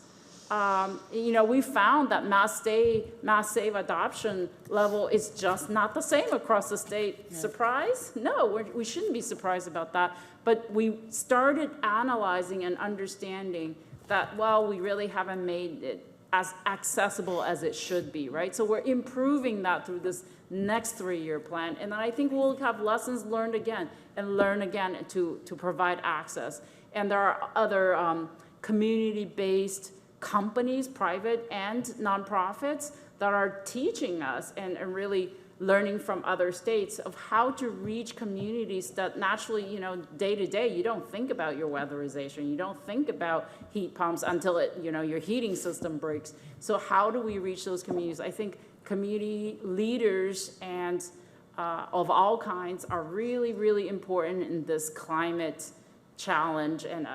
We found that mass save adoption level is just not the same across the state. Yeah. Surprise? No, we shouldn't be surprised about that. But we started analyzing and understanding that, well, we really haven't made it as accessible as it should be, right? So we're improving that through this next 3-year plan. And then I think we'll have lessons learned again and learn again to provide access. And there are other community-based companies, private and nonprofits, that are teaching us and really learning from other states of how to reach communities that naturally, day to day, you don't think about your weatherization, you don't think about heat pumps until your heating system breaks. So how do we reach those communities? I think community leaders and of all kinds are really, really important in this climate challenge and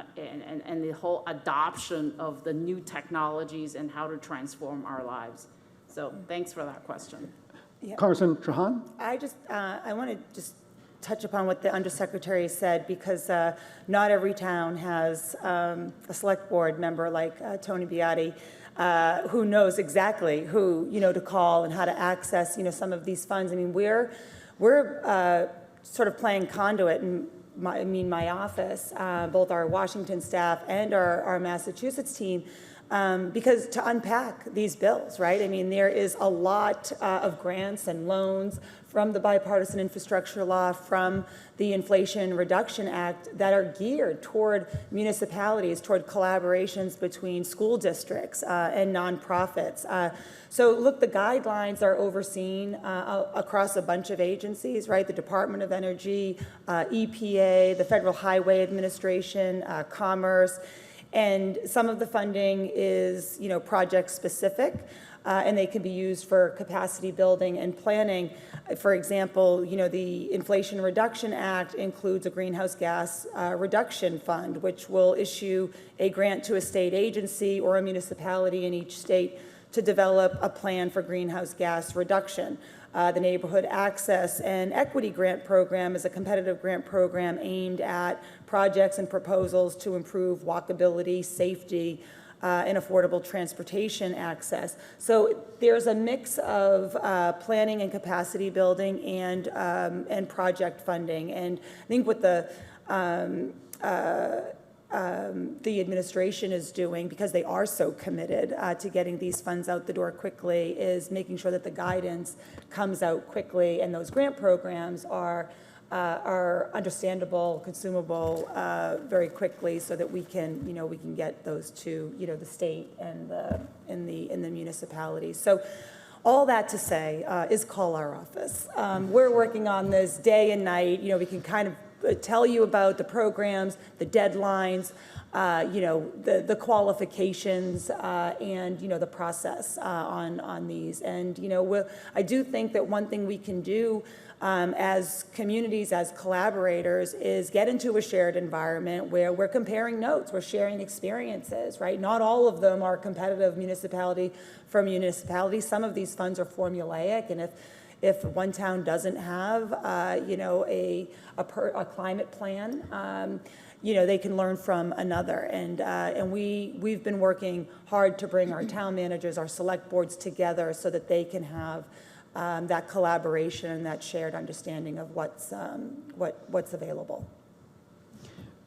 the whole adoption of the new technologies and how to transform our lives. So thanks for that question. Yeah. Congressman Trahan? I want to just touch upon what the Undersecretary said, because not every town has a select board member like Tony Beatti, who knows exactly who to call and how to access some of these funds. I mean, we're sort of playing conduit, and my office, both our Washington staff and our Massachusetts team, because to unpack these bills, right? I mean, there is a lot of grants and loans from the Bipartisan Infrastructure Law, from the Inflation Reduction Act, that are geared toward municipalities, toward collaborations between school districts and nonprofits. So look, the guidelines are overseen across a bunch of agencies, right? The Department of Energy, EPA, the Federal Highway Administration, Commerce. And some of the funding is, project specific, and they can be used for capacity building and planning. For example, the Inflation Reduction Act includes a greenhouse gas reduction fund, which will issue a grant to a state agency or a municipality in each state to develop a plan for greenhouse gas reduction. The Neighborhood Access and Equity Grant Program is a competitive grant program aimed at projects and proposals to improve walkability, safety, and affordable transportation access. So there's a mix of planning and capacity building and project funding. And I think what the administration is doing, because they are so committed to getting these funds out the door quickly, is making sure that the guidance comes out quickly and those grant programs are understandable, consumable very quickly, so that we can, we can get those to, the state and the municipalities. So all that to say is call our office. We're working on this day and night. We can kind of tell you about the programs, the deadlines, the qualifications, and, the process on these. And, I do think that one thing we can do as communities, as collaborators, is get into a shared environment where we're comparing notes, we're sharing experiences, right? Not all of them are competitive municipality for municipality. Some of these funds are formulaic, and if one town doesn't have, a climate plan, they can learn from another. And we've been working hard to bring our town managers, our select boards together so that they can have that collaboration and that shared understanding of what's available.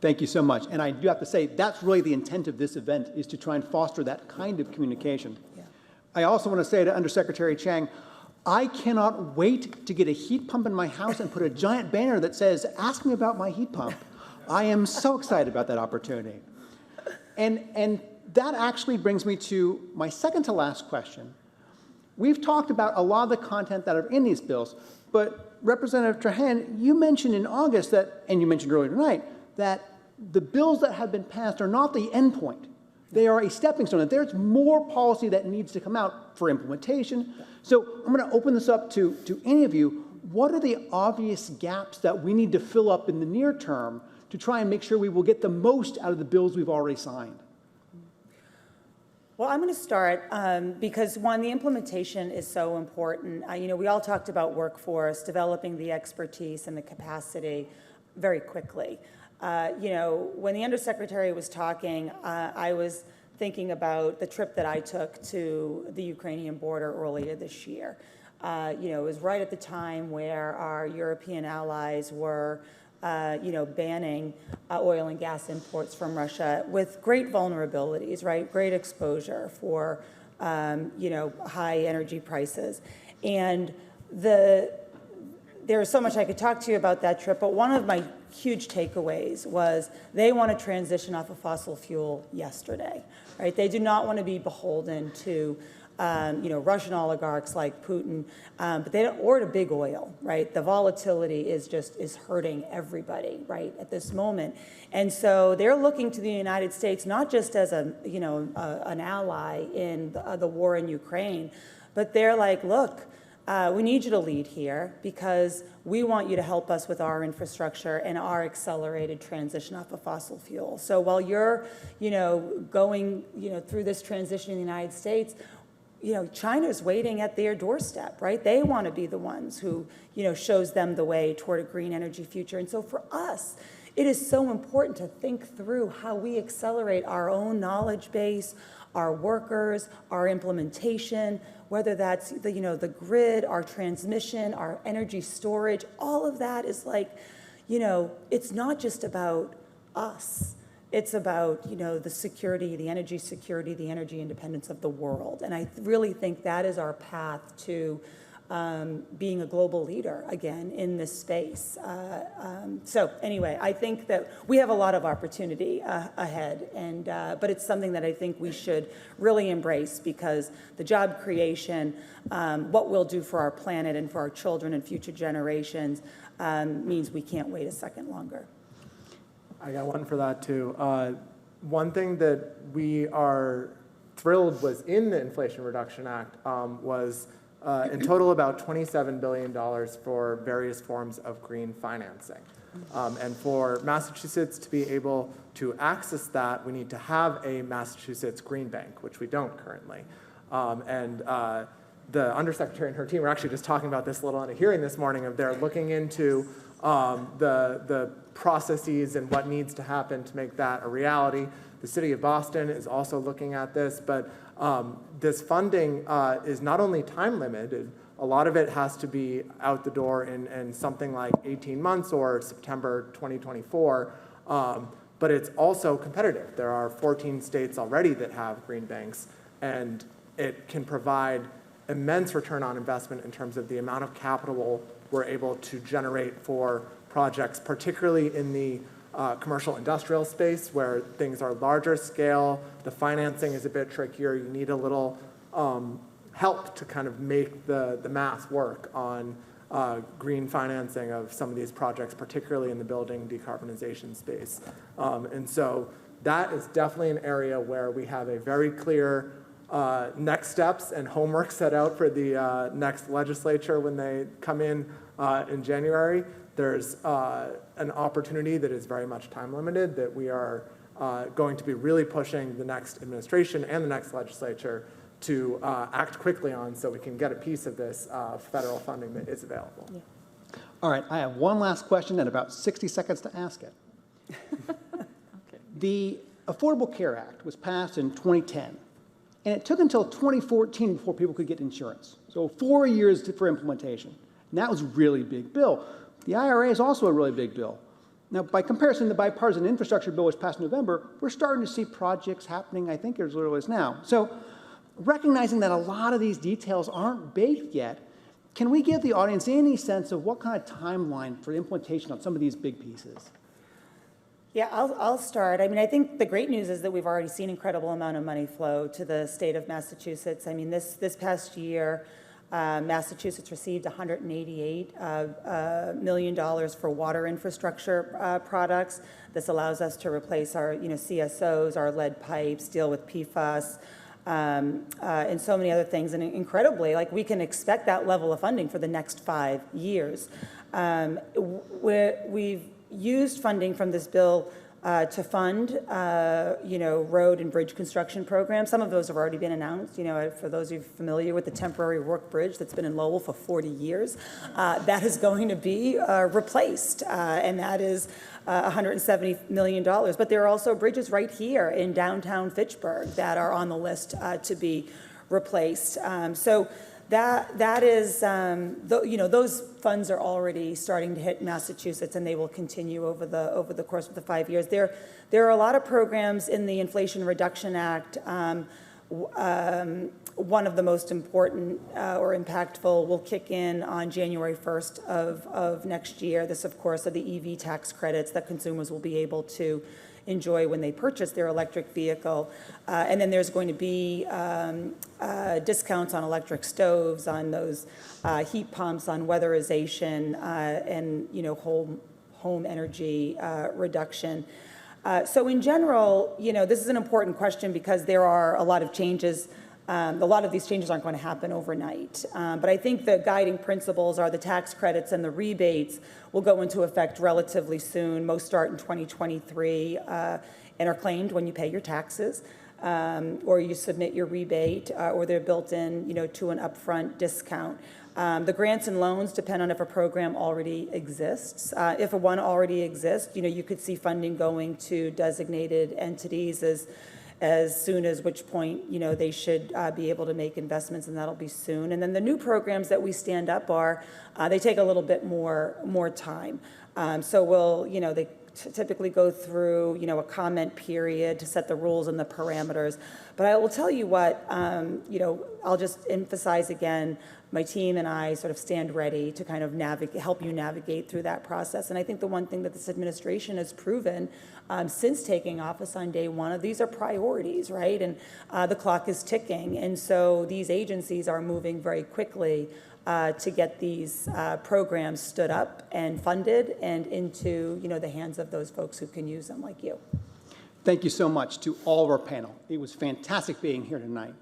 Thank you so much. And I do have to say, that's really the intent of this event, is to try and foster that kind of communication. Yeah. I also want to say to Undersecretary Chang, I cannot wait to get a heat pump in my house and put a giant banner that says, "Ask me about my heat pump." I am so excited about that opportunity. And that actually brings me to my second to last question. We've talked about a lot of the content that are in these bills, but Representative Trahan, you mentioned in August that, and you mentioned earlier tonight, that the bills that have been passed are not the end point. They are a stepping stone, that there's more policy that needs to come out for implementation. So I'm going to open this up to any of you. What are the obvious gaps that we need to fill up in the near term to try and make sure we will get the most out of the bills we've already signed? Well, I'm going to start because, one, the implementation is so important. We all talked about workforce, developing the expertise and the capacity very quickly. When the Undersecretary was talking, I was thinking about the trip that I took to the Ukrainian border earlier this year. It was right at the time where our European allies were banning oil and gas imports from Russia with great vulnerabilities, right? Great exposure for, high energy prices. And there's so much I could talk to you about that trip, but one of my huge takeaways was they want to transition off of fossil fuel yesterday, right? They do not want to be beholden to Russian oligarchs like Putin, but they don't, or to big oil, right? The volatility is hurting everybody, right, at this moment. And so they're looking to the United States not just as an ally in the war in Ukraine, but they're like, look, we need you to lead here because we want you to help us with our infrastructure and our accelerated transition off of fossil fuel. So while you're, going, through this transition in the United States, China's waiting at their doorstep, right? They want to be the ones who, shows them the way toward a green energy future. And so for us, it is so important to think through how we accelerate our own knowledge base, our workers, our implementation, whether that's the grid, our transmission, our energy storage. All of that is like, it's not just about us. It's about, the security, the energy security, the energy independence of the world. And I really think that is our path to being a global leader, again, in this space. So anyway, I think that we have a lot of opportunity ahead, but it's something that I think we should really embrace because the job creation, what we'll do for our planet and for our children and future generations means we can't wait a second longer. I got one for that too. One thing that we are thrilled was in the Inflation Reduction Act was in total about $27 billion for various forms of green financing. And for Massachusetts to be able to access that, we need to have a Massachusetts Green Bank, which we don't currently. The Undersecretary and her team were actually just talking about this a little in a hearing this morning of they're looking into the processes and what needs to happen to make that a reality. The city of Boston is also looking at this, but this funding is not only time limited, a lot of it has to be out the door in something like 18 months or September 2024, but it's also competitive. There are 14 states already that have green banks, and it can provide immense return on investment in terms of the amount of capital we're able to generate for projects, particularly in the commercial industrial space where things are larger scale, the financing is a bit trickier, you need a little help to kind of make the math work on green financing of some of these projects, particularly in the building decarbonization space. And so that is definitely an area where we have a very clear next steps and homework set out for the next legislature when they come in January. There's an opportunity that is very much time limited that we are going to be really pushing the next administration and the next legislature to act quickly on so we can get a piece of this federal funding that is available. Yeah. All right, I have one last question and about 60 seconds to ask it. The Affordable Care Act was passed in 2010, and it took until 2014 before people could get insurance. So 4 years for implementation. And that was a really big bill. The IRA is also a really big bill. Now, by comparison, the bipartisan infrastructure bill was passed in November. We're starting to see projects happening, I think, as early as now. So recognizing that a lot of these details aren't baked yet, can we give the audience any sense of what kind of timeline for implementation on some of these big pieces? Yeah, I'll start. I mean, I think the great news is that we've already seen incredible amount of money flow to the state of Massachusetts. I mean, this past year, Massachusetts received $188 million for water infrastructure products. This allows us to replace our, CSOs, our lead pipes, deal with PFAS, and so many other things. And incredibly, we can expect that level of funding for the next 5 years. We've used funding from this bill to fund, road and bridge construction programs. Some of those have already been announced. For those of you familiar with the temporary work bridge that's been in Lowell for 40 years, that is going to be replaced, and that is $170 million. But there are also bridges right here in downtown Fitchburg that are on the list to be replaced. So that is, those funds are already starting to hit Massachusetts, and they will continue over the course of the 5 years. There are a lot of programs in the Inflation Reduction Act. One of the most important or impactful will kick in on January 1st of next year. This, of course, are the EV tax credits that consumers will be able to enjoy when they purchase their electric vehicle. And then there's going to be discounts on electric stoves, on those heat pumps, on weatherization, and home energy reduction. So in general, this is an important question because there are a lot of changes. A lot of these changes aren't going to happen overnight. But I think the guiding principles are the tax credits and the rebates will go into effect relatively soon. Most start in 2023 and are claimed when you pay your taxes or you submit your rebate or they're built in, to an upfront discount. The grants and loans depend on if a program already exists. If one already exists, you could see funding going to designated entities as soon as which point, they should be able to make investments, and that'll be soon. And then the new programs that we stand up they take a little bit more time. So they typically go through, a comment period to set the rules and the parameters. But I will tell you what, I'll just emphasize again, my team and I sort of stand ready to kind of help you navigate through that process. And I think the one thing that this administration has proven since taking office on day one of these are priorities, right? And the clock is ticking. And so these agencies are moving very quickly to get these programs stood up and funded and into, the hands of those folks who can use them like you. Thank you so much to all of our panel. It was fantastic being here tonight.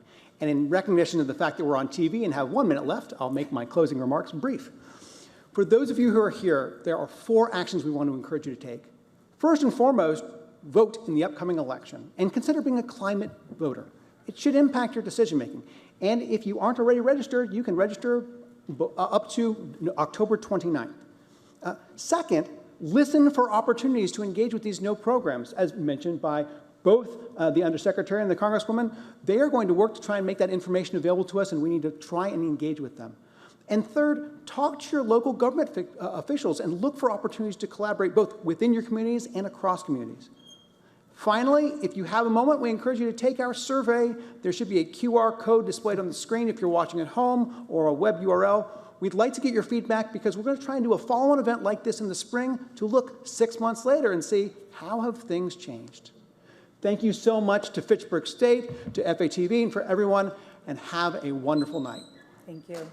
And in recognition of the fact that we're on TV and have 1 minute left, I'll make my closing remarks brief. For those of you who are here, there are 4 actions we want to encourage you to take. First and foremost, vote in the upcoming election and consider being a climate voter. It should impact your decision making. And if you aren't already registered, you can register up to October 29th. Second, listen for opportunities to engage with these new programs, as mentioned by Both the Undersecretary and the Congresswoman, they are going to work to try and make that information available to us, and we need to try and engage with them. And third, talk to your local government officials and look for opportunities to collaborate both within your communities and across communities. Finally, if you have a moment, we encourage you to take our survey. There should be a QR code displayed on the screen if you're watching at home, or a web URL. We'd like to get your feedback because we're going to try and do a follow-on event like this in the spring to look 6 months later and see how have things changed. Thank you so much to Fitchburg State, to FATV, and for everyone, and have a wonderful night. Thank you.